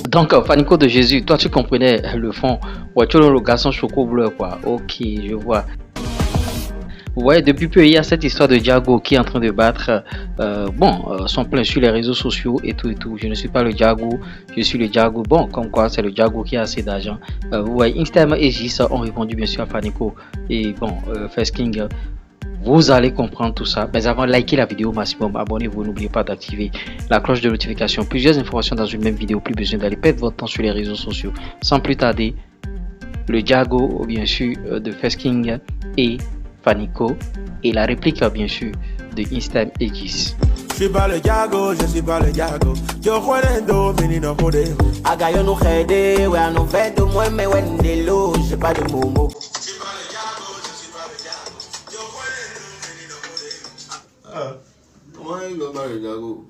Donc, Fanico de Jésus, toi tu comprenais le fond. Ouais, tu es le garçon choco bleu, quoi. Ok, je vois. Ouais, depuis peu, il y a cette histoire de Diago qui est en train de battre son plein sur les réseaux sociaux et tout et tout. Je ne suis pas le Diago, je suis le Diago. Bon, comme quoi, c'est le Diago qui a assez d'argent. Vous voyez, Instagram et Gis ont répondu bien sûr à Fanico. Et bon, First King, vous allez comprendre tout ça. Mais avant, likez la vidéo au maximum, abonnez-vous, n'oubliez pas d'activer la cloche de notification. Plusieurs informations dans une même vidéo, plus besoin d'aller perdre votre temps sur les réseaux sociaux. Sans plus tarder, le Diago, bien sûr, de First King et Fanico et la réplique bien sûr de Instam et Gis. Je suis pas le Diago, je suis pas le Diago. Yo juego menino jode. Agayo no jede, we no vedo moi me wendelo, je pas de momo. Je suis pas le Diago, je suis pas le Diago. Yo juego menino jode. Ah, comment il va le Diago?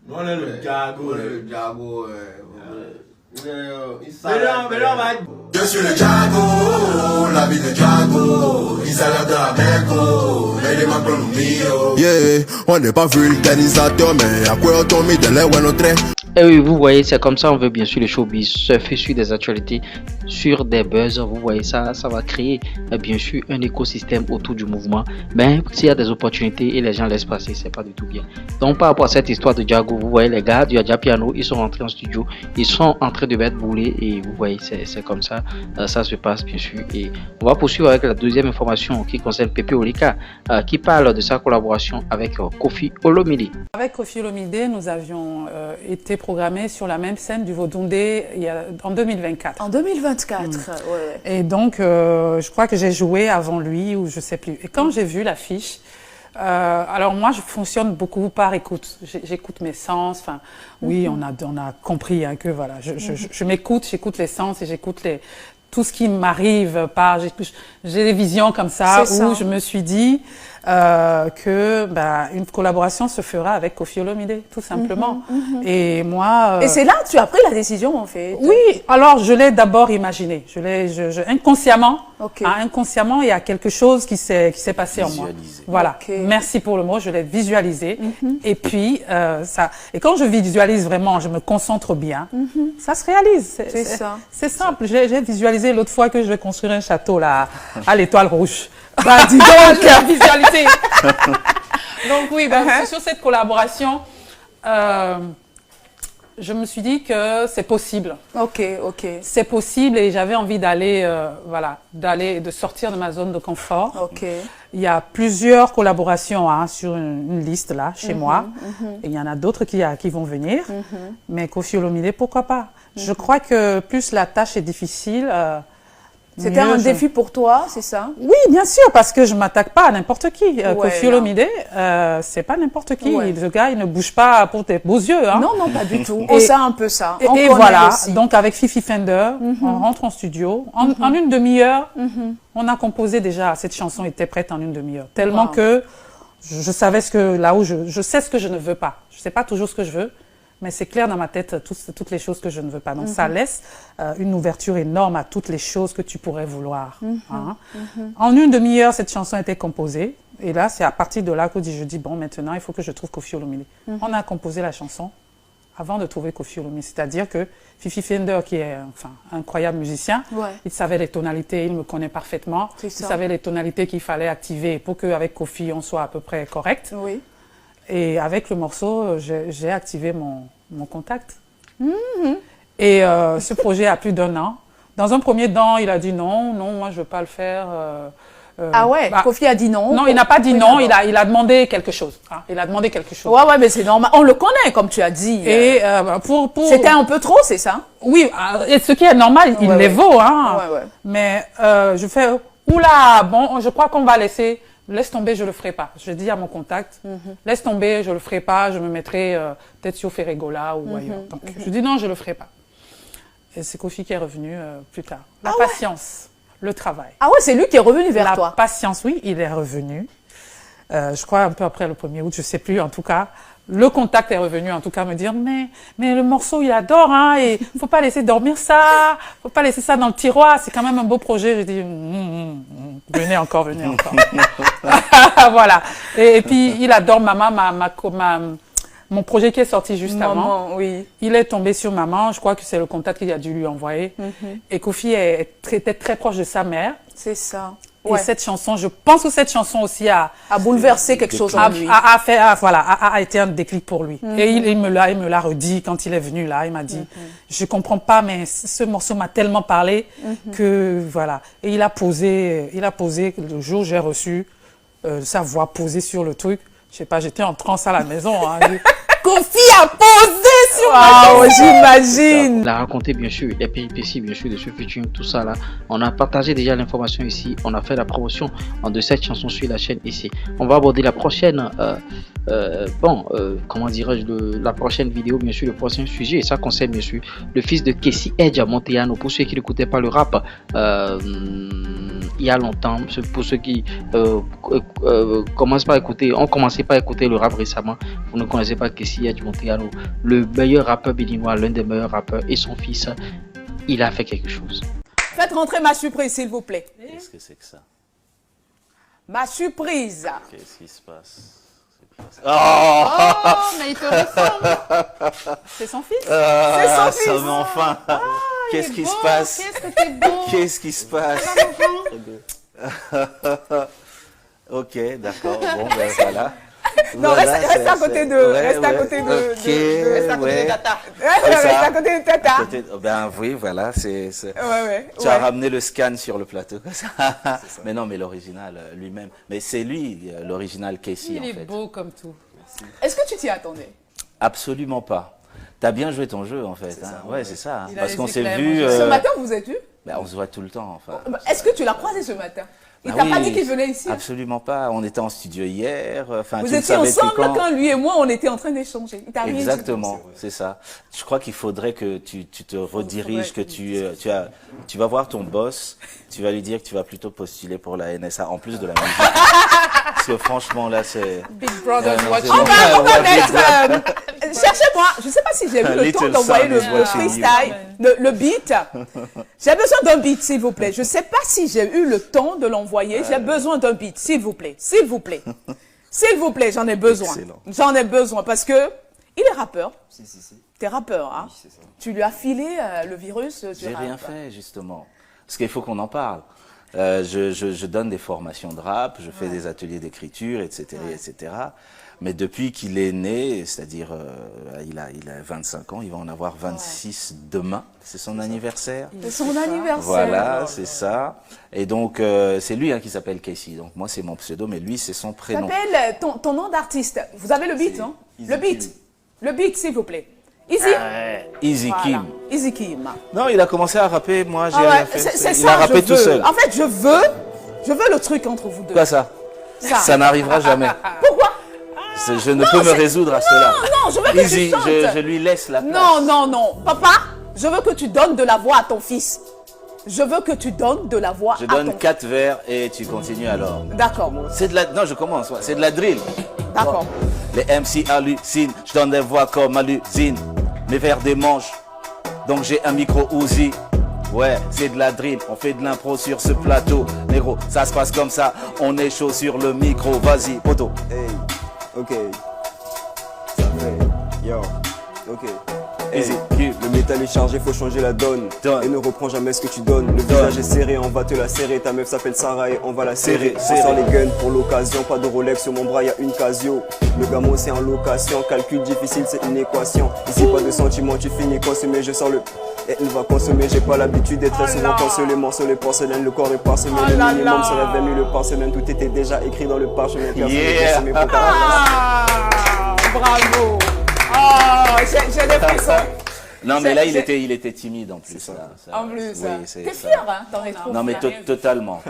Non le Diago, le Diago je suis le Diago, la vie de Diago, il s'arrête à Beko, mais il m'a promis. Yeah, on n'est pas vulcanisateur, mais à quoi on tombe de l'air ou un autre? Et oui, vous voyez, c'est comme ça on veut bien sûr le showbiz, surfer sur des actualités, sur des buzz. Vous voyez, ça va créer bien sûr un écosystème autour du mouvement. Mais s'il y a des opportunités et les gens laissent passer, c'est pas du tout bien. Donc par rapport à cette histoire de Diago, vous voyez les gars du Adja Piano, ils sont rentrés en studio, ils sont en train de mettre boulet et vous voyez, c'est comme ça, ça se passe bien sûr. Et on va poursuivre avec la deuxième information qui concerne Pepe Olika, qui parle de sa collaboration avec Koffi Olomide. Avec Koffi Olomide, nous avions été programmé sur la même scène du Vaudondé en 2024. En 2024, ouais. Et donc, je crois que j'ai joué avant lui ou je sais plus. Et quand j'ai vu l'affiche, alors moi, je fonctionne beaucoup par écoute. J'écoute mes sens. Enfin, oui, on a compris hein, que voilà, je m'écoute, j'écoute les sens et j'écoute tout ce qui m'arrive par. J'ai des visions comme ça où je me suis dit que une collaboration se fera avec Koffi Olomide, tout simplement. Et moi. Et c'est là que tu as pris la décision, en fait. Oui, alors je l'ai d'abord imaginé. Inconsciemment. Okay. Inconsciemment, il y a quelque chose qui s'est passé en moi. Voilà. Okay. Merci pour le mot. Je l'ai visualisé. Et puis et quand je visualise vraiment, je me concentre bien. Ça se réalise. C'est ça. C'est simple. J'ai visualisé l'autre fois que je vais construire un château là à l'Étoile Rouge. Bah dis donc, la visualité. Donc oui, sur cette collaboration, je me suis dit que c'est possible. Ok. C'est possible et j'avais envie d'aller, de sortir de ma zone de confort. Ok. Il y a plusieurs collaborations sur une liste là chez moi. Et il y en a d'autres qui vont venir. Mais Koffi Olomide, pourquoi pas? Je crois que plus la tâche est difficile. C'était un défi pour toi, c'est ça? Oui, bien sûr, parce que je m'attaque pas à n'importe qui. Koffi Olomide, c'est pas n'importe qui. Le gars, il ne bouge pas pour tes beaux yeux. Hein. Non, pas du tout. On sait un peu ça. Et voilà, donc avec Fifi Fender, on rentre en studio. En une demi-heure, on a composé déjà, cette chanson était prête en une demi-heure. Tellement que je savais je sais ce que je ne veux pas. Je sais pas toujours ce que je veux. Mais c'est clair dans ma tête, toutes les choses que je ne veux pas. Donc, ça laisse une ouverture énorme à toutes les choses que tu pourrais vouloir. En une demi-heure, cette chanson a été composée. Et là, c'est à partir de là que je dis, bon, maintenant, il faut que je trouve Koffi Olomide. On a composé la chanson avant de trouver Koffi Olomide. C'est-à-dire que Fifi Fender, qui est un incroyable musicien, il savait les tonalités, il me connaît parfaitement. Il savait les tonalités qu'il fallait activer pour qu'avec Koffi, on soit à peu près correct. Oui. Et avec le morceau, j'ai activé mon contact. Et ce projet a plus d'1 an. Dans un premier temps, il a dit non, moi je veux pas le faire. Ah ouais, Koffi a dit non. Non, il n'a pas dit non, il a demandé quelque chose. Il a demandé quelque chose. Ouais, mais c'est normal. On le connaît, comme tu as dit. Et C'était un peu trop, c'est ça? Oui, et ce qui est normal, il les vaut. Hein. Mais je fais, oula, bon, je crois qu'on va laisser. Laisse tomber, je le ferai pas. Je dis à mon contact, laisse tomber, je le ferai pas, je me mettrai peut-être sur Ferregola ou ailleurs. Donc, je dis non, je le ferai pas. Et c'est Koffi qui est revenu plus tard. La patience, le travail. Ah ouais, c'est lui qui est revenu vers toi. La patience, oui, il est revenu. Je crois un peu après le 1er août, je sais plus, en tout cas. le contact est revenu, en tout cas, me dire, mais le morceau, il adore, hein, et faut pas laisser dormir ça, faut pas laisser ça dans le tiroir, c'est quand même un beau projet. J'ai dit, venez encore. Voilà. Et puis, il adore Maman, mon projet qui est sorti juste avant. Oui. Il est tombé sur Maman, je crois que c'est le contact qu'il a dû lui envoyer. Et Kofi était très proche de sa mère. C'est ça. Et cette chanson, je pense que cette chanson aussi a bouleversé quelque chose en lui. A été un déclic pour lui. Et il me l'a redit quand il est venu là. Il m'a dit, je comprends pas, mais ce morceau m'a tellement parlé que voilà. Et il a posé le jour où j'ai reçu sa voix posée sur le truc. Je sais pas, j'étais en transe à la maison. Hein. Kofi a posé sur ma j'imagine. Il a raconté bien sûr les péripéties bien sûr de ce featuring, tout ça là. On a partagé déjà l'information ici. On a fait la promotion de cette chanson sur la chaîne ici. On va aborder la prochaine, comment dirais-je, la prochaine vidéo bien sûr, le prochain sujet. Et ça concerne bien sûr le fils de Kcee Edge Montellano. Pour ceux qui n'écoutaient pas le rap, il y a longtemps, pour ceux qui commencé par écouter le rap récemment, vous ne connaissez pas Kcee Edge Montellano, le meilleur rappeur béninois, l'un des meilleurs rappeurs, et son fils, il a fait quelque chose. Faites rentrer ma surprise, s'il vous plaît. Qu'est-ce que c'est que ça? Ma surprise. Qu'est-ce qui se passe? Oh, mais il te ressemble. C'est son fils. C'est son fils. Ça, mais enfin. Qu'est-ce qui se passe? Qu'est-ce que t'es beau. Qu'est-ce qui se passe? Ok, d'accord. Bon, ben voilà. Non, voilà, reste à côté de. Reste à côté de. Reste à côté de Tata. Reste à côté de Tata. Ben oui, voilà. Tu as ramené le scan sur le plateau. Mais non, mais l'original lui-même. Mais c'est lui, l'original Kcee, en fait. Il est beau comme tout. Est-ce que tu t'y attendais? Absolument pas. T'as bien joué ton jeu, en fait. Hein. Ouais, c'est ça. Parce qu'on s'est vu. Ce matin, vous êtes vu? Ben, on se voit tout le temps, enfin. Est-ce que tu l'as croisé ce matin? Il t'a pas dit qu'il venait ici? Absolument pas. On était en studio hier. Enfin, vous étiez ensemble quand lui et moi, on était en train d'échanger. Exactement, c'est ça. Je crois qu'il faudrait que tu te rediriges, que tu vas voir ton boss, tu vas lui dire que tu vas plutôt postuler pour la NSA, en plus de la musique. Parce que franchement, là, c'est... Big Brother watching. On va mettre... Cherchez-moi. Je ne sais pas si j'ai eu le temps d'envoyer le freestyle, le beat. J'ai besoin d'un beat, s'il vous plaît. Je ne sais pas si j'ai eu le temps de l'envoyer. J'ai besoin d'un beat, s'il vous plaît. S'il vous plaît. S'il vous plaît, j'en ai besoin. J'en ai besoin parce que il est rappeur. Si. T'es rappeur, hein? Oui, c'est ça. Tu lui as filé le virus du rap. J'ai rien fait, justement. Parce qu'il faut qu'on en parle. Je donne des formations de rap, je fais des ateliers d'écriture, etc., etc. Mais depuis qu'il est né, c'est-à-dire il a 25 ans, il va en avoir 26 demain. C'est son anniversaire. C'est son anniversaire. Voilà, c'est ça. Et donc, c'est lui qui s'appelle Kcee. Donc, moi, c'est mon pseudo, mais lui, c'est son prénom. S'appelle ton nom d'artiste. Vous avez le beat, hein? Le beat, s'il vous plaît. Easy Kim. Easy Kim. Non, il a commencé à rapper, moi, j'ai rien fait. C'est ça, il a rappé tout seul. En fait, je veux le truc entre vous deux. Quoi ça? Ça n'arrivera jamais. Pourquoi? Je ne peux me résoudre à cela. Non, je veux que tu chantes. Je lui laisse la place. Non. Papa, je veux que tu donnes de la voix à ton fils. Je veux que tu donnes de la voix à ton fils. Je donne 4 vers et tu continues alors. D'accord. C'est de la... Non, je commence. C'est de la drill. D'accord. Les MC hallucinent. Je donne des voix comme à l'usine. Mes vers des manches. Donc j'ai un micro Uzi. Ouais, c'est de la drill, on fait de l'impro sur ce plateau. Négro, ça se passe comme ça, on est chaud sur le micro. Vas-y, poteau. Hey, ok. Ça fait, yo, ok. Easy. Le métal est chargé, faut changer la donne. Et ne reprends jamais ce que tu donnes. Le visage est serré, on va te la serrer. Ta meuf s'appelle Sarah et on va la serrer. On sort les guns pour l'occasion, pas de Rolex sur mon bras, y a une Casio. Le gamin c'est en location, calcul difficile c'est une équation. Ici pas de sentiments, tu finis consommé, je sors le... Et il va consommer, j'ai pas l'habitude d'être très souvent consolé. Morceau les porcelaines, le corps est parsemé. Le minimum serait 20 000 par semaine. Tout était déjà écrit dans le parchemin. Bravo. J'ai des frissons. Non, mais là, il était timide en plus. En plus, oui, t'es fier, hein, t'en es trop Non, mais totalement.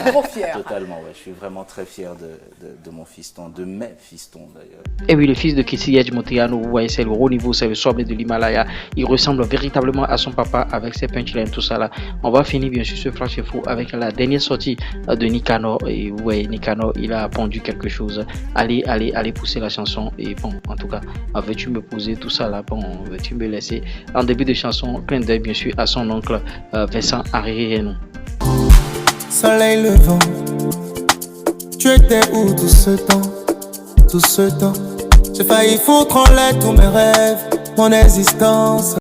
Trop fier. Totalement, ouais. Je suis vraiment très fier de mon fiston, de mes fistons d'ailleurs. Et oui, le fils de Kissy Montréano, vous voyez, c'est le haut niveau, c'est le sommet de l'Himalaya. Il ressemble véritablement à son papa avec ses punchlines, tout ça là. On va finir bien sûr ce flash info avec la dernière sortie de Nicanor. Et vous voyez, Nicanor, il a pondu quelque chose. Allez pousser la chanson. Et bon, en tout cas, veux-tu me poser tout ça là? Bon, veux-tu me laisser? En début de chanson, clin d'œil bien sûr à son oncle Vincent Harry-Renou. Soleil levant, tu étais où tout ce temps? Tout ce temps, j'ai failli foutre en l'air tous mes rêves, mon existence.